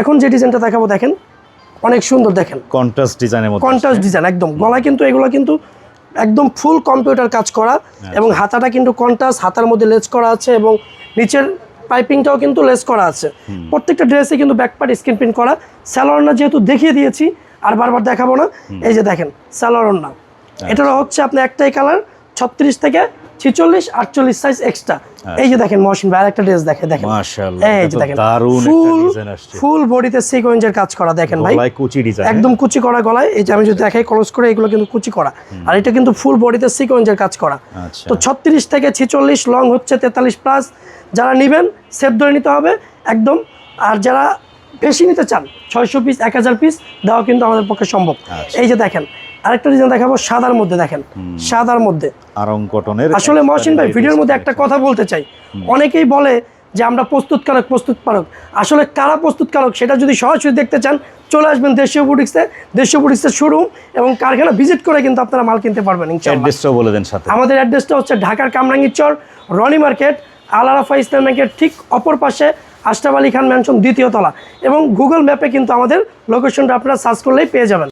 এখন যে ডিজাইনটা দেখাবো দেখেন অনেক সুন্দর, দেখেন কন্ট্রাস্ট ডিজাইনের মধ্যে, কন্ট্রাস্ট ডিজাইন একদম। গলায় কিন্তু এগুলো কিন্তু একদম ফুল কম্পিউটার কাজ করা এবং হাতাটা কিন্তু কন্ট্রাস্ট, হাতার মধ্যে লেস করা আছে এবং নিচের পাইপিংটাও কিন্তু লেস করা আছে। প্রত্যেকটা ড্রেসে কিন্তু ব্যাক পার্ট স্ক্রিন প্রিন্ট করা। স্যালোয়ারটা যেহেতু দেখিয়ে দিয়েছি আর বারবার দেখাবো না, এই যে দেখেন স্যালোয়ারটা, এটারও হচ্ছে আপনার একটাই কালার 36 থেকে 46 48 সাইজ এক্সট্রা। এই যে দেখেন মহসিন ভাই আরেকটা ড্রেস দেখেন মাশাআল্লাহ, এই যে দেখেন দারুণ একটা ডিজাইন আসছে, ফুল বডিতে সিকোয়েন্সের কাজ করা, দেখেন ভাই গলায় কুচি ডিজাইন, একদম কুচি করা গলায়। এই যে আমি যদি দেখাই ক্লোজ করে, এগুলো কিন্তু কুচি করা, আর এটা কিন্তু ফুল বডিতে সিকোয়েন্সের কাজ করা। তো 36 থেকে 46, লং হচ্ছে 43 প্লাস। যারা নেবেন সেট ধরে নিতে হবে একদম। আর যারা বেশি নিতে চান 600 পিস 1000 পিস দেওয়া কিন্তু আমাদের পক্ষে সম্ভব। এই যে দেখেন আরেকটা ডিজাইন দেখাবো সাদার মধ্যে, দেখেন সাদার মধ্যে আরং কটনের। আসলে মহসিন ভাই ভিডিওর মধ্যে একটা কথা বলতে চাই, অনেকেই বলে যে আমরা প্রস্তুতকারক প্রস্তুতকারক, আসলে কারা প্রস্তুতকারক সেটা যদি সরাসরি দেখতে চান চলে আসবেন দেশীয় বুটিক্সে। দেশীয় বুটিক্সের শোরুম এবং কারখানা ভিজিট করে কিন্তু আপনারা মাল কিনতে পারবেন ইনশাআল্লাহ। অ্যাড্রেসটাও বলে দেন সাথে। আমাদের অ্যাড্রেসটা হচ্ছে ঢাকার কামরাঙ্গীর চর, রনি মার্কেট, আল আরাফা ইসলাম ব্যাংকের ঠিক অপর পাশে আশরাফ আলী খান ম্যানশন 2য় তলা। এবং গুগল ম্যাপে কিন্তু আমাদের লোকেশনটা আপনারা সার্চ করলেই পেয়ে যাবেন।